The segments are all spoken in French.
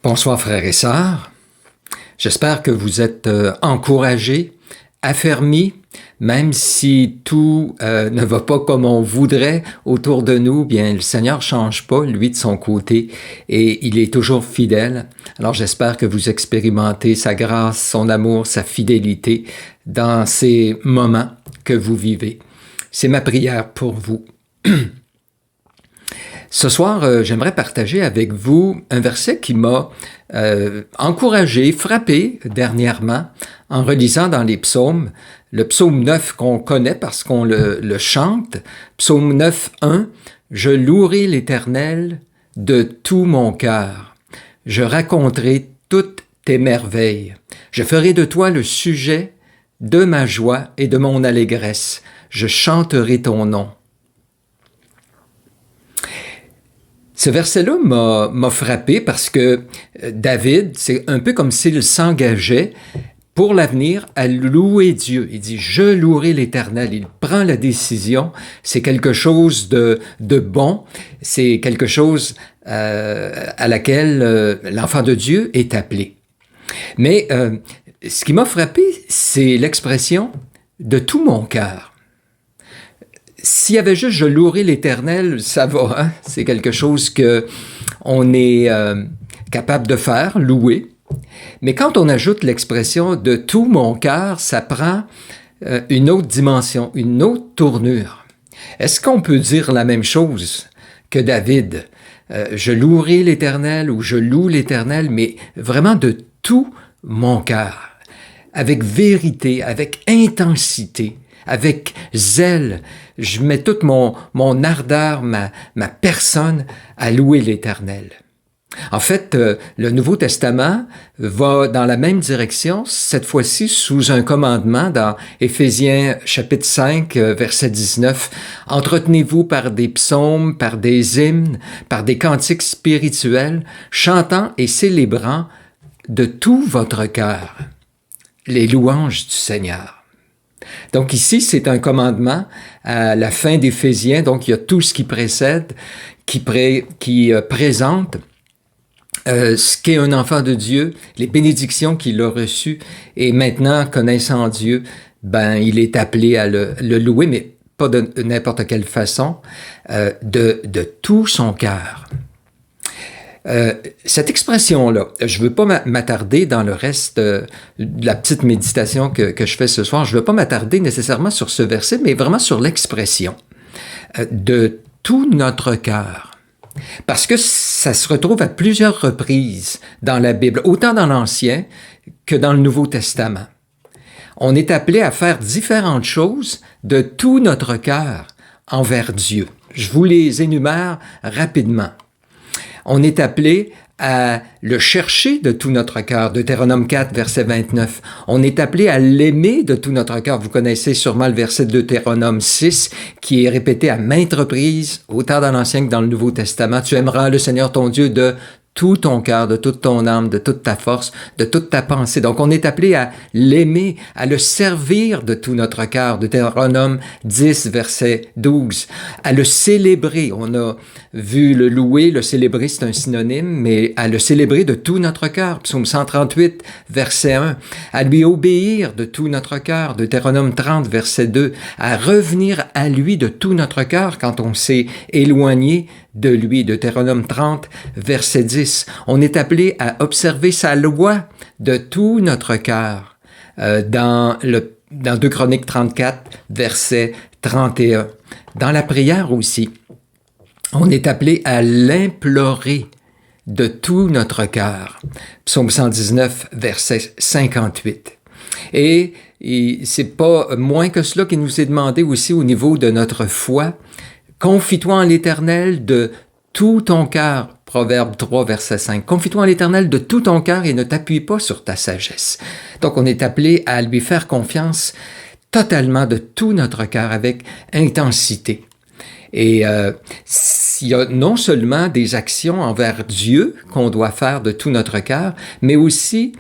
Bonsoir frères et sœurs. J'espère que vous êtes encouragés, affermis, même si tout ne va pas comme on voudrait autour de nous. Bien, le Seigneur ne change pas, lui de son côté, et il est toujours fidèle. Alors j'espère que vous expérimentez sa grâce, son amour, sa fidélité dans ces moments que vous vivez. C'est ma prière pour vous. Ce soir, j'aimerais partager avec vous un verset qui m'a encouragé, frappé dernièrement en relisant dans les psaumes, le psaume 9 qu'on connaît parce qu'on le chante, psaume 9, 1, « Je louerai l'Éternel de tout mon cœur. Je raconterai toutes tes merveilles. Je ferai de toi le sujet de ma joie et de mon allégresse. Je chanterai ton nom. » Ce verset-là m'a frappé parce que David, c'est un peu comme s'il s'engageait pour l'avenir à louer Dieu. Il dit « Je louerai l'Éternel ». Il prend la décision. C'est quelque chose de bon. C'est quelque chose à laquelle l'enfant de Dieu est appelé. Mais ce qui m'a frappé, c'est l'expression « de tout mon cœur ». S'il y avait juste « je louerai l'Éternel », ça va, hein? C'est quelque chose qu'on est capable de faire, louer. Mais quand on ajoute l'expression « de tout mon cœur », ça prend une autre dimension, une autre tournure. Est-ce qu'on peut dire la même chose que David? Je louerai l'Éternel ou je loue l'Éternel, mais vraiment de tout mon cœur, avec vérité, avec intensité, avec zèle. Je mets toute mon ardeur, ma personne à louer l'Éternel. En fait, le Nouveau Testament va dans la même direction, cette fois-ci sous un commandement dans Éphésiens chapitre 5, verset 19. « Entretenez-vous par des psaumes, par des hymnes, par des cantiques spirituels, chantant et célébrant de tout votre cœur les louanges du Seigneur. » Donc ici, c'est un commandement à la fin d'Éphésiens, donc il y a tout ce qui précède, qui présente ce qu'est un enfant de Dieu, les bénédictions qu'il a reçues, et maintenant, connaissant Dieu, il est appelé à le louer, mais pas de n'importe quelle façon, de tout son cœur. Cette expression-là, je ne veux pas m'attarder dans le reste de la petite méditation que je fais ce soir, je ne veux pas m'attarder nécessairement sur ce verset, mais vraiment sur l'expression de tout notre cœur. Parce que ça se retrouve à plusieurs reprises dans la Bible, autant dans l'Ancien que dans le Nouveau Testament. On est appelé à faire différentes choses de tout notre cœur envers Dieu. Je vous les énumère rapidement. On est appelé à le chercher de tout notre cœur, Deutéronome 4, verset 29. On est appelé à l'aimer de tout notre cœur. Vous connaissez sûrement le verset de Deutéronome 6, qui est répété à maintes reprises, autant dans l'Ancien que dans le Nouveau Testament. Tu aimeras le Seigneur ton Dieu de tout ton cœur, de toute ton âme, de toute ta force, de toute ta pensée. Donc, on est appelé à l'aimer, à le servir de tout notre cœur. Deutéronome 10, verset 12. À le célébrer. On a vu le louer, le célébrer, c'est un synonyme, mais à le célébrer de tout notre cœur. Psaume 138, verset 1. À lui obéir de tout notre cœur. Deutéronome 30, verset 2. À revenir à lui de tout notre cœur quand on s'est éloigné de lui. Deutéronome 30, verset 10. On est appelé à observer sa loi de tout notre cœur. Dans 2 Chroniques 34, verset 31. Dans la prière aussi, on est appelé à l'implorer de tout notre cœur. Psaume 119, verset 58. Et c'est pas moins que cela qui nous est demandé aussi au niveau de notre foi. Confie-toi en l'Éternel de tout ton cœur. Proverbe 3, verset 5. Confie-toi en l'Éternel de tout ton cœur et ne t'appuie pas sur ta sagesse. Donc, on est appelé à lui faire confiance totalement de tout notre cœur avec intensité. Et il y a non seulement des actions envers Dieu qu'on doit faire de tout notre cœur, mais aussi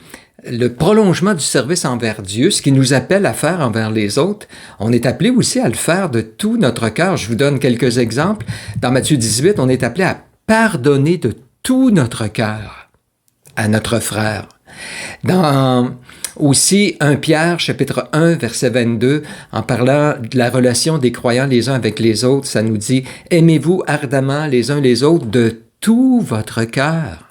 le prolongement du service envers Dieu, ce qui nous appelle à faire envers les autres. On est appelé aussi à le faire de tout notre cœur. Je vous donne quelques exemples. Dans Matthieu 18, on est appelé à pardonner de tout notre cœur à notre frère. Dans aussi 1 Pierre, chapitre 1, verset 22, en parlant de la relation des croyants les uns avec les autres, ça nous dit « Aimez-vous ardemment les uns les autres de tout votre cœur. »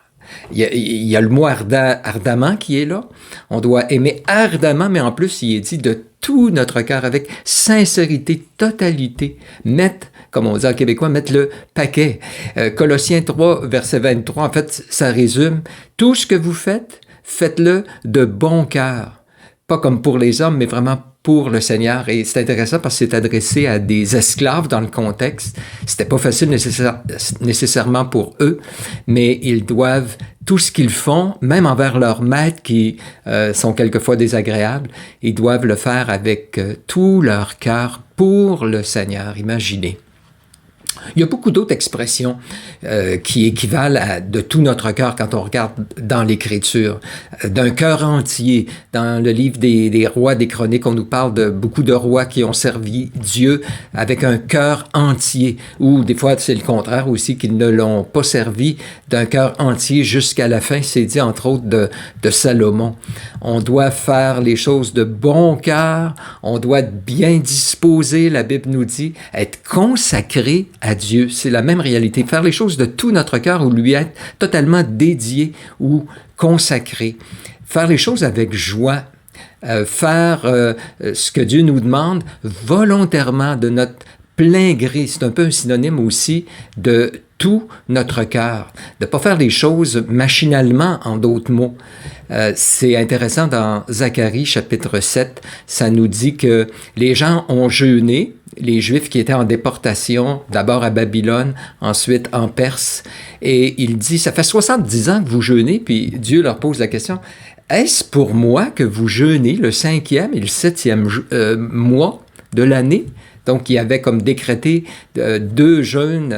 Il y a le mot ardemment qui est là. On doit aimer ardemment, mais en plus, il est dit de tout notre cœur, avec sincérité, totalité. Mettre, comme on dit en québécois, mettre le paquet. Colossiens 3, verset 23, en fait, ça résume « Tout ce que vous faites, faites-le de bon cœur. » Pas comme pour les hommes, mais vraiment pour le Seigneur. Et c'est intéressant parce que c'est adressé à des esclaves dans le contexte. C'était pas facile nécessairement pour eux, mais ils doivent, tout ce qu'ils font, même envers leurs maîtres qui sont quelquefois désagréables, ils doivent le faire avec tout leur cœur pour le Seigneur. Imaginez. Il y a beaucoup d'autres expressions qui équivalent à de tout notre cœur quand on regarde dans l'Écriture. D'un cœur entier. Dans le livre des rois, des chroniques, on nous parle de beaucoup de rois qui ont servi Dieu avec un cœur entier. Ou des fois, c'est le contraire aussi, qu'ils ne l'ont pas servi d'un cœur entier jusqu'à la fin. C'est dit entre autres de Salomon. On doit faire les choses de bon cœur. On doit être bien disposé, la Bible nous dit, être consacré à Dieu. C'est la même réalité. Faire les choses de tout notre cœur ou lui être totalement dédié ou consacré. Faire les choses avec joie. Faire ce que Dieu nous demande volontairement de notre plein gré. C'est un peu un synonyme aussi de tout notre cœur. De ne pas faire les choses machinalement, en d'autres mots. C'est intéressant dans Zacharie, chapitre 7, ça nous dit que les gens ont jeûné, les Juifs qui étaient en déportation, d'abord à Babylone, ensuite en Perse, et il dit, ça fait 70 ans que vous jeûnez, puis Dieu leur pose la question, est-ce pour moi que vous jeûnez le 5e et le 7e mois de l'année? Donc, il avait comme décrété 2 jeûnes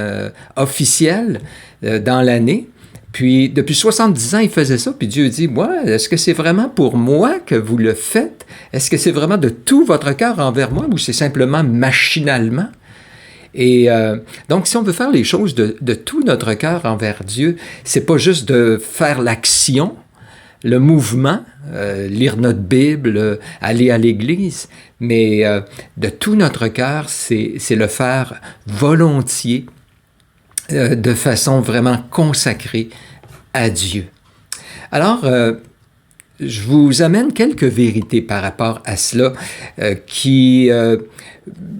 officiels dans l'année. Puis, depuis 70 ans, il faisait ça. Puis Dieu dit, « Est-ce que c'est vraiment pour moi que vous le faites? Est-ce que c'est vraiment de tout votre cœur envers moi ou c'est simplement machinalement? » Et donc, si on veut faire les choses de tout notre cœur envers Dieu, c'est pas juste de faire l'action, le mouvement, lire notre Bible, aller à l'Église, mais de tout notre cœur, c'est le faire volontiers, de façon vraiment consacrée à Dieu. Alors, je vous amène quelques vérités par rapport à cela qui,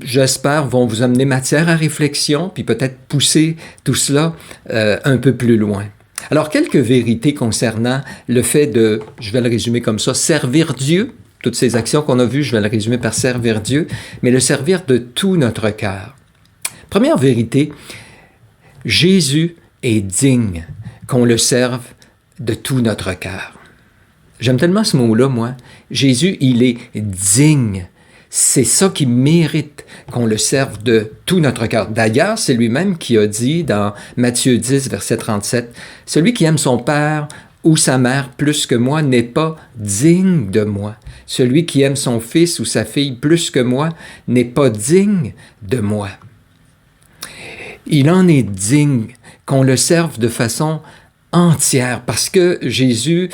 j'espère, vont vous amener matière à réflexion, puis peut-être pousser tout cela un peu plus loin. Alors, quelques vérités concernant le fait de, je vais le résumer comme ça, servir Dieu. Toutes ces actions qu'on a vues, je vais le résumer par servir Dieu, mais le servir de tout notre cœur. Première vérité, Jésus est digne qu'on le serve de tout notre cœur. J'aime tellement ce mot-là, moi. Jésus, il est digne. C'est ça qui mérite qu'on le serve de tout notre cœur. D'ailleurs, c'est lui-même qui a dit dans Matthieu 10, verset 37, « Celui qui aime son père ou sa mère plus que moi n'est pas digne de moi. Celui qui aime son fils ou sa fille plus que moi n'est pas digne de moi. » Il en est digne qu'on le serve de façon entière parce que Jésus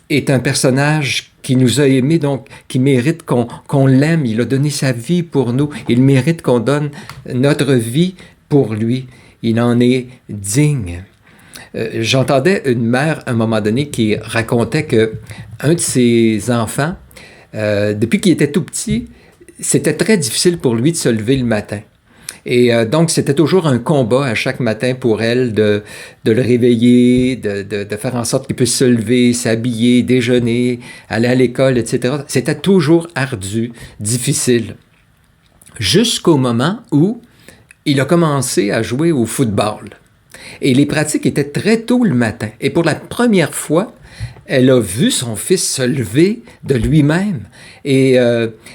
est un personnage qui nous a aimés, donc qui mérite qu'on l'aime. Il a donné sa vie pour nous. Il mérite qu'on donne notre vie pour lui. Il en est digne. J'entendais une mère, à un moment donné, qui racontait qu'un de ses enfants, depuis qu'il était tout petit, c'était très difficile pour lui de se lever le matin. Et donc, c'était toujours un combat à chaque matin pour elle de le réveiller, de faire en sorte qu'il puisse se lever, s'habiller, déjeuner, aller à l'école, etc. C'était toujours ardu, difficile. Jusqu'au moment où il a commencé à jouer au football. Et les pratiques étaient très tôt le matin. Et pour la première fois, elle a vu son fils se lever de lui-même et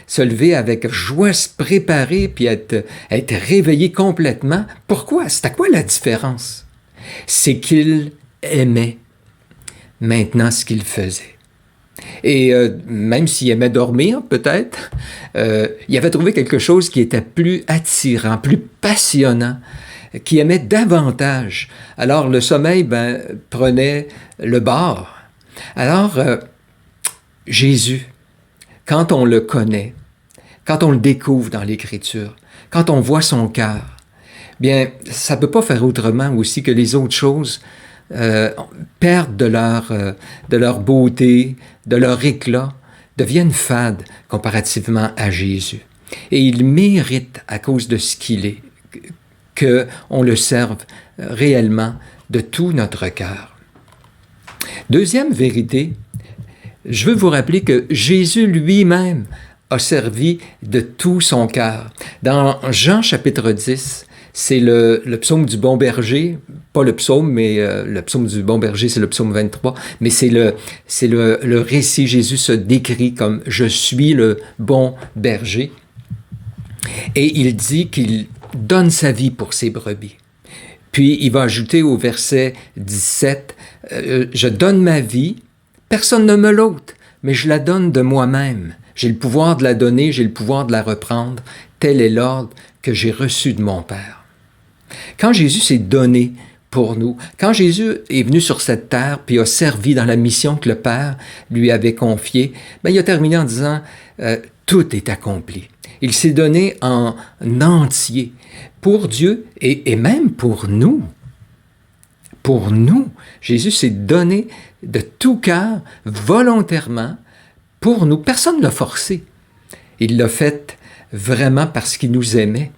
se lever avec joie, se préparer, puis être réveillé complètement. Pourquoi? C'était quoi la différence? C'est qu'il aimait maintenant ce qu'il faisait. Et même s'il aimait dormir, peut-être, il avait trouvé quelque chose qui était plus attirant, plus passionnant, qui aimait davantage. Alors le sommeil prenait le bord. Alors, Jésus, quand on le connaît, quand on le découvre dans l'Écriture, quand on voit son cœur, bien, ça ne peut pas faire autrement aussi que les autres choses perdent de leur beauté, de leur éclat, deviennent fades comparativement à Jésus. Et il mérite, à cause de ce qu'il est, qu'on le serve réellement de tout notre cœur. Deuxième vérité, je veux vous rappeler que Jésus lui-même a servi de tout son cœur. Dans Jean chapitre 10, c'est le psaume du bon berger, pas le psaume, mais le psaume du bon berger, c'est le psaume 23, mais c'est le récit. Jésus se décrit comme « Je suis le bon berger ». Et il dit qu'il donne sa vie pour ses brebis. Puis il va ajouter au verset 17, « Je donne ma vie, personne ne me l'ôte, mais je la donne de moi-même. J'ai le pouvoir de la donner, j'ai le pouvoir de la reprendre. Tel est l'ordre que j'ai reçu de mon Père. » Quand Jésus s'est donné pour nous, quand Jésus est venu sur cette terre puis a servi dans la mission que le Père lui avait confiée, il a terminé en disant « Tout est accompli ». Il s'est donné en entier pour Dieu et même pour nous. Pour nous, Jésus s'est donné de tout cœur, volontairement, pour nous. Personne ne l'a forcé. Il l'a fait vraiment parce qu'il nous aimait.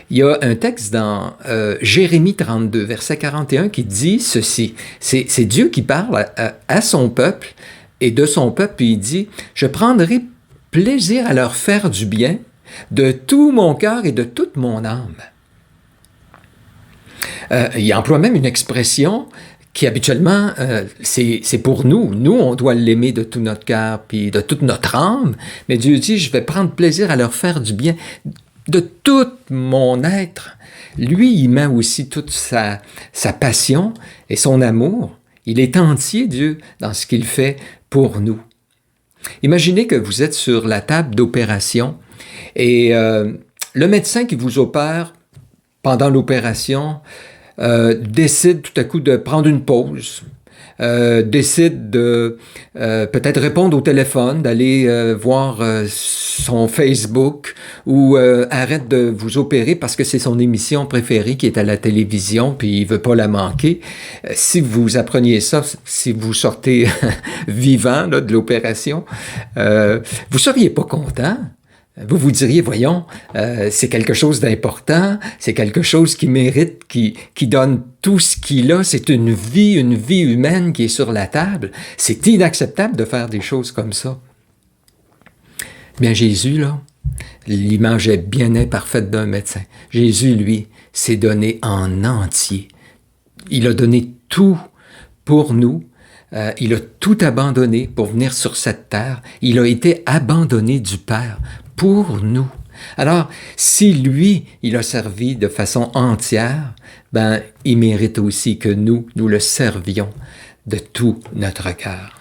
Il y a un texte dans Jérémie 32, verset 41, qui dit ceci. C'est Dieu qui parle à son peuple et de son peuple, puis il dit « Je prendrai plaisir à leur faire du bien de tout mon cœur et de toute mon âme. » Il emploie même une expression qui habituellement, c'est pour nous. Nous, on doit l'aimer de tout notre cœur puis de toute notre âme. Mais Dieu dit, je vais prendre plaisir à leur faire du bien de tout mon être. Lui, il met aussi toute sa passion et son amour. Il est entier, Dieu, dans ce qu'il fait pour nous. Imaginez que vous êtes sur la table d'opération et le médecin qui vous opère pendant l'opération décide tout à coup de prendre une pause, décide de peut-être répondre au téléphone, d'aller voir son Facebook ou arrête de vous opérer parce que c'est son émission préférée qui est à la télévision puis il veut pas la manquer. Si vous appreniez ça, si vous sortez vivant là, de l'opération, vous seriez pas content. Vous vous diriez, voyons, c'est quelque chose d'important, c'est quelque chose qui mérite, qui donne tout ce qu'il a, c'est une vie humaine qui est sur la table. C'est inacceptable de faire des choses comme ça. Bien, Jésus, là, l'image est bien imparfaite d'un médecin. Jésus, lui, s'est donné en entier. Il a donné tout pour nous. Il a tout abandonné pour venir sur cette terre. Il a été abandonné du Père pour nous. Alors, si lui, il a servi de façon entière, il mérite aussi que nous le servions de tout notre cœur.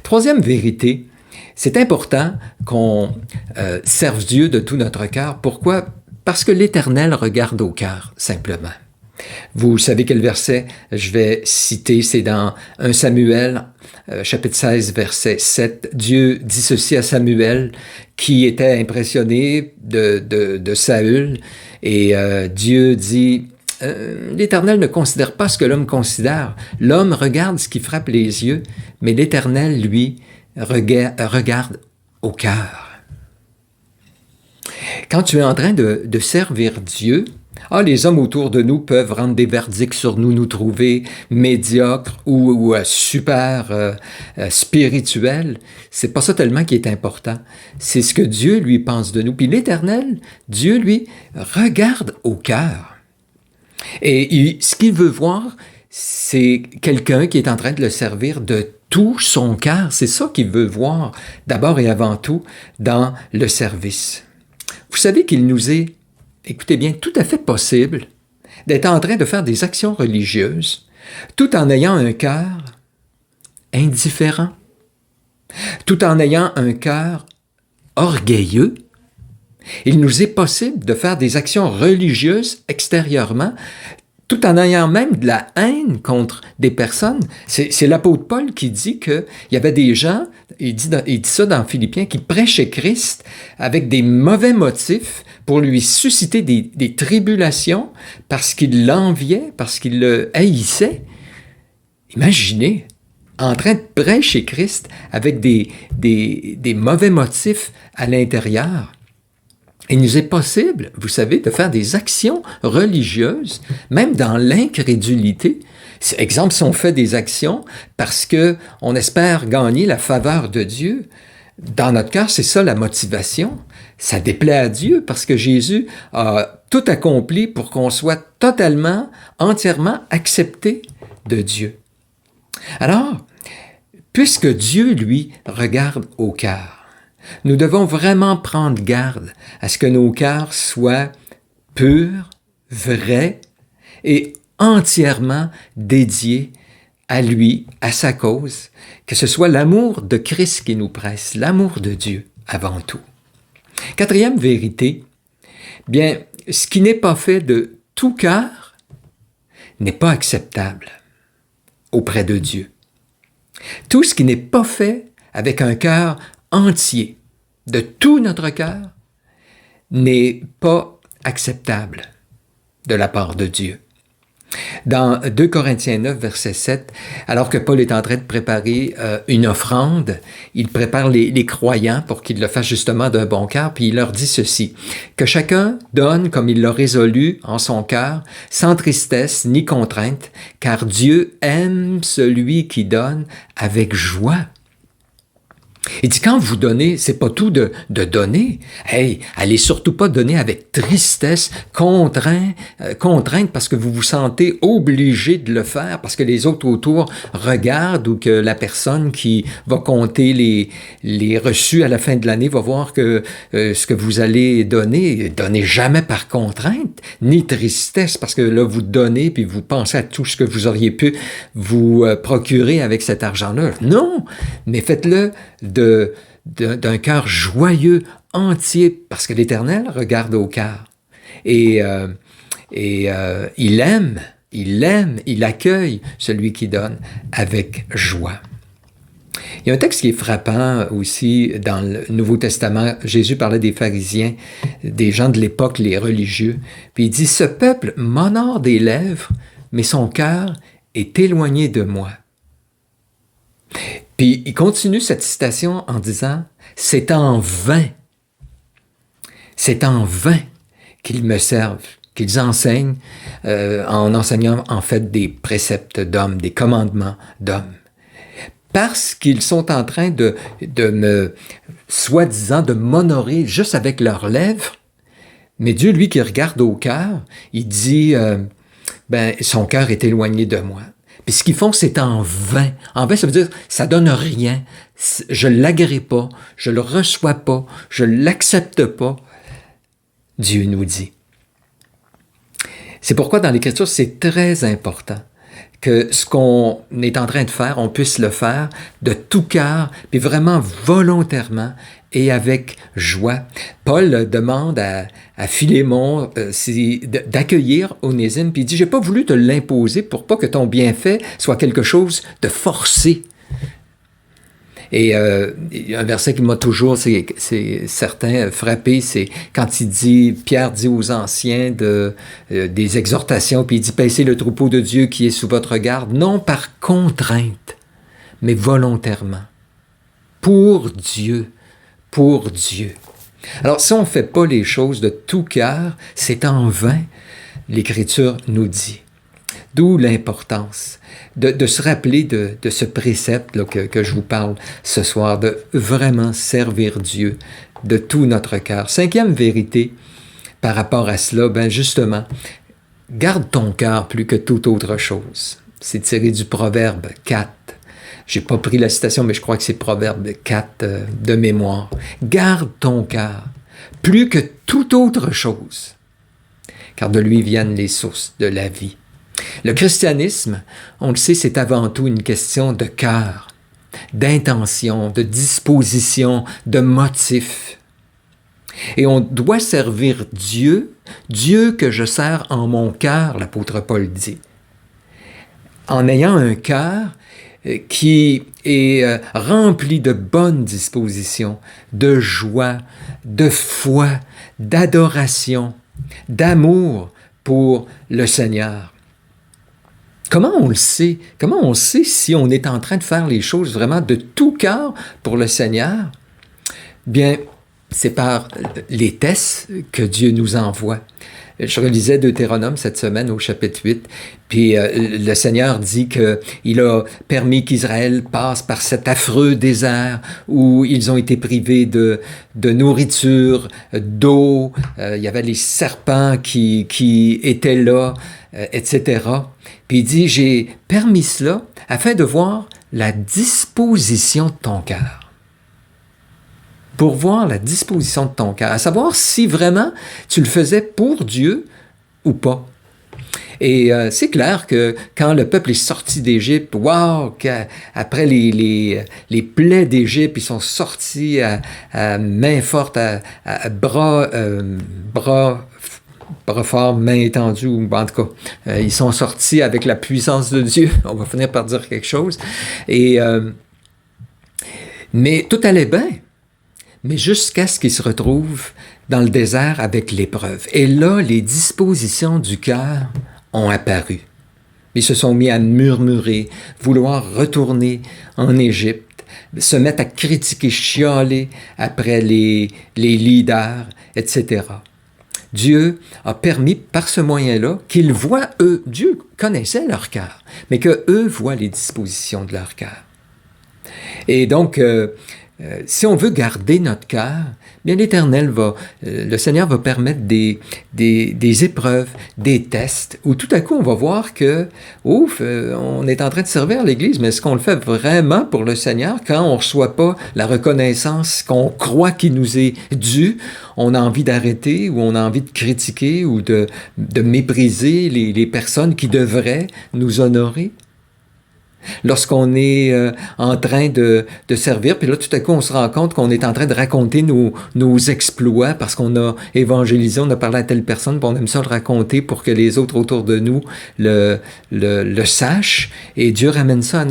Troisième vérité, c'est important qu'on serve Dieu de tout notre cœur. Pourquoi? Parce que l'Éternel regarde au cœur, simplement. Vous savez quel verset je vais citer, c'est dans 1 Samuel, chapitre 16, verset 7. Dieu dit ceci à Samuel, qui était impressionné de Saül, et Dieu dit, l'Éternel ne considère pas ce que l'homme considère. L'homme regarde ce qui frappe les yeux, mais l'Éternel, lui, regarde au cœur. Quand tu es en train de servir Dieu, les hommes autour de nous peuvent rendre des verdicts sur nous, nous trouver médiocres ou super spirituels. C'est pas ça tellement qui est important. C'est ce que Dieu, lui, pense de nous. Puis l'Éternel, Dieu, lui, regarde au cœur. Et ce qu'il veut voir, c'est quelqu'un qui est en train de le servir de tout son cœur. C'est ça qu'il veut voir, d'abord et avant tout, dans le service. Vous savez qu'il nous est, écoutez bien, tout à fait possible d'être en train de faire des actions religieuses tout en ayant un cœur indifférent, tout en ayant un cœur orgueilleux. Il nous est possible de faire des actions religieuses extérieurement tout en ayant même de la haine contre des personnes. C'est l'apôtre Paul qui dit qu'il y avait des gens, il dit ça dans Philippiens, qui prêchaient Christ avec des mauvais motifs pour lui susciter des tribulations parce qu'ils l'enviaient, parce qu'ils le haïssaient. Imaginez, en train de prêcher Christ avec des mauvais motifs à l'intérieur. Il nous est possible, vous savez, de faire des actions religieuses, même dans l'incrédulité. Exemple, si on fait des actions parce qu'on espère gagner la faveur de Dieu, dans notre cœur, c'est ça la motivation. Ça déplaît à Dieu parce que Jésus a tout accompli pour qu'on soit totalement, entièrement accepté de Dieu. Alors, puisque Dieu, lui, regarde au cœur, nous devons vraiment prendre garde à ce que nos cœurs soient purs, vrais et entièrement dédiés à lui, à sa cause, que ce soit l'amour de Christ qui nous presse, l'amour de Dieu avant tout. Quatrième vérité, bien, ce qui n'est pas fait de tout cœur n'est pas acceptable auprès de Dieu. Tout ce qui n'est pas fait avec un cœur entier, de tout notre cœur, n'est pas acceptable de la part de Dieu. Dans 2 Corinthiens 9, verset 7, alors que Paul est en train de préparer une offrande, il prépare les croyants pour qu'ils le fassent justement d'un bon cœur, puis il leur dit ceci, que chacun donne comme il l'a résolu en son cœur, sans tristesse ni contrainte, car Dieu aime celui qui donne avec joie. Il dit, quand vous donnez, c'est pas tout de donner. Hey, allez surtout pas donner avec tristesse, contrainte parce que vous vous sentez obligé de le faire, parce que les autres autour regardent ou que la personne qui va compter les reçus à la fin de l'année va voir que ce que vous allez donner, donnez jamais par contrainte, ni tristesse, parce que là, vous donnez puis vous pensez à tout ce que vous auriez pu vous procurer avec cet argent-là. Non, mais faites-le d'un cœur joyeux, entier, parce que l'Éternel regarde au cœur. Et il aime, il accueille celui qui donne avec joie. Il y a un texte qui est frappant aussi dans le Nouveau Testament. Jésus parlait des pharisiens, des gens de l'époque, les religieux. Puis il dit, « Ce peuple m'honore des lèvres, mais son cœur est éloigné de moi. » Puis il continue cette citation en disant, « C'est en vain qu'ils me servent, qu'ils enseignent en enseignant en fait des préceptes d'hommes, des commandements d'hommes. Parce qu'ils sont en train de me, soi-disant, de m'honorer juste avec leurs lèvres, mais Dieu, lui, qui regarde au cœur, il dit, son cœur est éloigné de moi. » Puis ce qu'ils font, c'est en vain. En vain, ça veut dire, ça donne rien. Je ne l'agrée pas, je le reçois pas, je l'accepte pas. Dieu nous dit. C'est pourquoi dans l'Écriture, c'est très important que ce qu'on est en train de faire, on puisse le faire de tout cœur, puis vraiment volontairement et avec joie. Paul demande à Philémon d'accueillir Onésime, puis il dit, « J'ai pas voulu te l'imposer pour pas que ton bienfait soit quelque chose de forcé. » Et un verset qui m'a toujours, c'est certain, frappé, c'est quand il dit, Pierre dit aux anciens des exhortations, puis il dit, « Paissez le troupeau de Dieu qui est sous votre garde, non par contrainte, mais volontairement, pour Dieu. » Pour Dieu. Alors, si on ne fait pas les choses de tout cœur, c'est en vain, l'Écriture nous dit. D'où l'importance de se rappeler de ce précepte là, que je vous parle ce soir, de vraiment servir Dieu de tout notre cœur. Cinquième vérité par rapport à cela, justement, garde ton cœur plus que toute autre chose. C'est tiré du Proverbe 4. J'ai pas pris la citation, mais je crois que c'est Proverbe 4 de mémoire. Garde ton cœur, plus que toute autre chose, car de lui viennent les sources de la vie. Le christianisme, on le sait, c'est avant tout une question de cœur, d'intention, de disposition, de motif. Et on doit servir Dieu, Dieu que je sers en mon cœur, l'apôtre Paul dit, en ayant un cœur qui est rempli de bonnes dispositions, de joie, de foi, d'adoration, d'amour pour le Seigneur. Comment on le sait? Comment on sait si on est en train de faire les choses vraiment de tout cœur pour le Seigneur? Bien, c'est par les tests que Dieu nous envoie. Je relisais Deutéronome cette semaine au chapitre 8, puis le Seigneur dit qu'il a permis qu'Israël passe par cet affreux désert où ils ont été privés de nourriture, d'eau, il y avait les serpents qui étaient là, etc. Puis il dit, j'ai permis cela afin de voir la disposition de ton cœur. Pour voir la disposition de ton cœur, à savoir si vraiment tu le faisais pour Dieu ou pas. Et c'est clair que quand le peuple est sorti d'Égypte, wow, après les plaies d'Égypte, ils sont sortis à main forte, à bras forts, main étendue, ou en tout cas, ils sont sortis avec la puissance de Dieu. On va finir par dire quelque chose. Mais tout allait bien. Mais jusqu'à ce qu'ils se retrouvent dans le désert avec l'épreuve. Et là, les dispositions du cœur ont apparu. Ils se sont mis à murmurer, vouloir retourner en Égypte, se mettre à critiquer, chialer après les leaders, etc. Dieu a permis par ce moyen-là qu'ils voient, eux, Dieu connaissait leur cœur, mais qu'eux voient les dispositions de leur cœur. Et donc, si on veut garder notre cœur, bien l'Éternel le Seigneur va permettre des épreuves, des tests, où tout à coup on va voir que, on est en train de servir l'Église, mais est-ce qu'on le fait vraiment pour le Seigneur quand on ne reçoit pas la reconnaissance qu'on croit qu'il nous est due? On a envie d'arrêter, ou on a envie de critiquer, ou de mépriser les personnes qui devraient nous honorer? Lorsqu'on est en train de servir, puis là, tout à coup, on se rend compte qu'on est en train de raconter nos exploits parce qu'on a évangélisé, on a parlé à telle personne, puis on aime ça le raconter pour que les autres autour de nous le sachent. Et Dieu ramène ça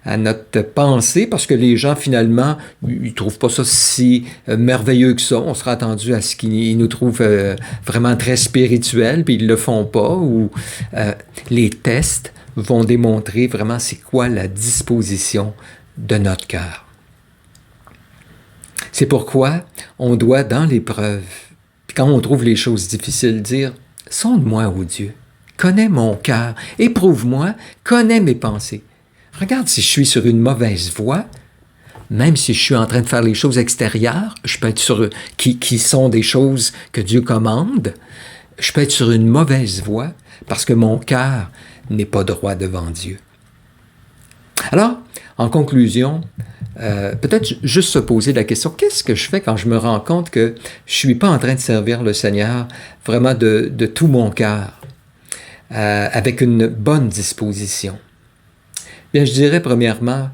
à notre pensée parce que les gens, finalement, ils trouvent pas ça si merveilleux que ça. On sera attendu à ce qu'ils nous trouvent vraiment très spirituels, puis ils le font pas, ou les tests vont démontrer vraiment c'est quoi la disposition de notre cœur. C'est pourquoi on doit, dans l'épreuve, quand on trouve les choses difficiles, dire « Sonde-moi, ô Dieu, connais mon cœur, éprouve-moi, connais mes pensées. Regarde si je suis sur une mauvaise voie, même si je suis en train de faire les choses extérieures, je peux être sur qui sont des choses que Dieu commande, je peux être sur une mauvaise voie parce que mon cœur n'est pas droit devant Dieu. » Alors, en conclusion, peut-être juste se poser la question, qu'est-ce que je fais quand je me rends compte que je ne suis pas en train de servir le Seigneur vraiment de tout mon cœur, avec une bonne disposition? Bien, je dirais premièrement,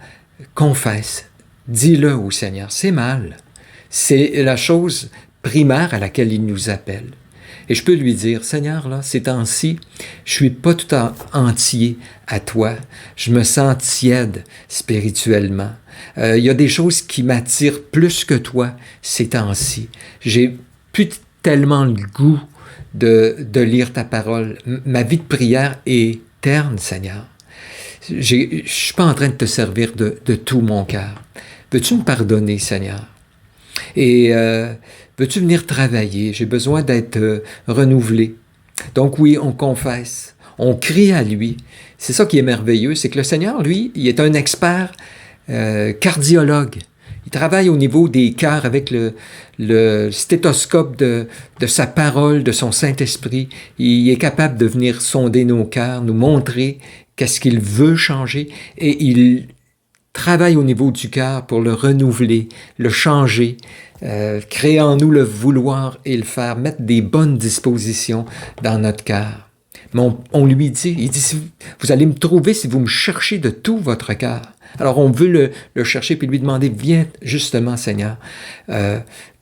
confesse, dis-le au Seigneur, c'est mal. C'est la chose primaire à laquelle il nous appelle. Et je peux lui dire, Seigneur, là, ces temps-ci, je suis pas tout entier à toi. Je me sens tiède spirituellement. Il y a des choses qui m'attirent plus que toi ces temps-ci. J'ai plus tellement le goût de lire ta parole. Ma vie de prière est terne, Seigneur. Je suis pas en train de te servir de tout mon cœur. Veux-tu me pardonner, Seigneur? Et veux-tu venir travailler? J'ai besoin d'être renouvelé. Donc oui, on confesse, on crie à lui. C'est ça qui est merveilleux, c'est que le Seigneur, lui, il est un expert cardiologue. Il travaille au niveau des cœurs avec le stéthoscope de sa parole, de son Saint-Esprit. Il est capable de venir sonder nos cœurs, nous montrer qu'est-ce qu'il veut changer, et il travaille au niveau du cœur pour le renouveler, le changer, créer en nous le vouloir et le faire, mettre des bonnes dispositions dans notre cœur. Mais on lui dit, il dit, vous allez me trouver si vous me cherchez de tout votre cœur. Alors on veut le chercher puis lui demander, viens justement Seigneur,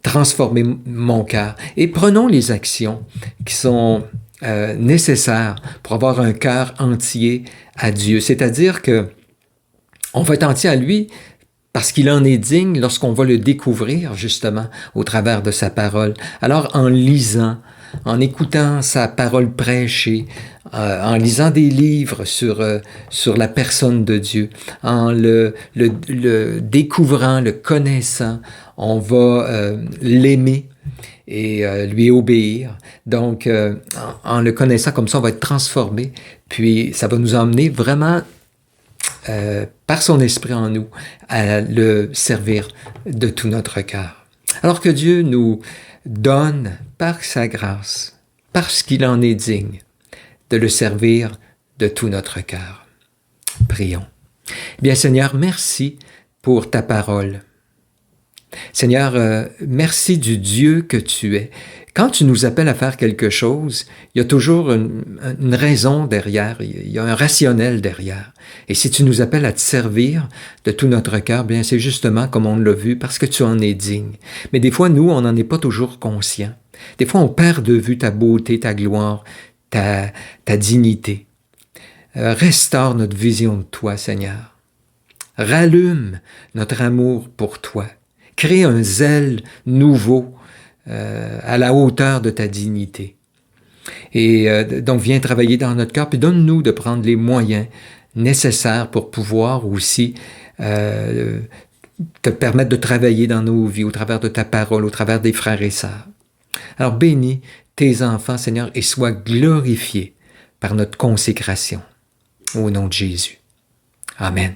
transformer mon cœur. Et prenons les actions qui sont nécessaires pour avoir un cœur entier à Dieu. C'est-à-dire que on va être entier à lui parce qu'il en est digne lorsqu'on va le découvrir justement au travers de sa parole. Alors en lisant, en écoutant sa parole prêchée, en lisant des livres sur la personne de Dieu, en le découvrant, le connaissant, on va l'aimer et lui obéir. Donc, en le connaissant comme ça, on va être transformé, puis ça va nous emmener vraiment par son esprit en nous, à le servir de tout notre cœur. Alors que Dieu nous donne, par sa grâce, parce qu'il en est digne, de le servir de tout notre cœur. Prions. Bien, Seigneur, merci pour ta parole. Seigneur, merci du Dieu que tu es. Quand tu nous appelles à faire quelque chose, il y a toujours une raison derrière, il y a un rationnel derrière. Et si tu nous appelles à te servir de tout notre cœur, bien c'est justement comme on l'a vu, parce que tu en es digne. Mais des fois, nous, on n'en est pas toujours conscient. Des fois, on perd de vue ta beauté, ta gloire, ta dignité. Restaure notre vision de toi, Seigneur. Rallume notre amour pour toi. Crée un zèle nouveau à la hauteur de ta dignité. Et donc, viens travailler dans notre cœur, puis donne-nous de prendre les moyens nécessaires pour pouvoir aussi te permettre de travailler dans nos vies au travers de ta parole, au travers des frères et sœurs. Alors, bénis tes enfants, Seigneur, et sois glorifié par notre consécration. Au nom de Jésus. Amen.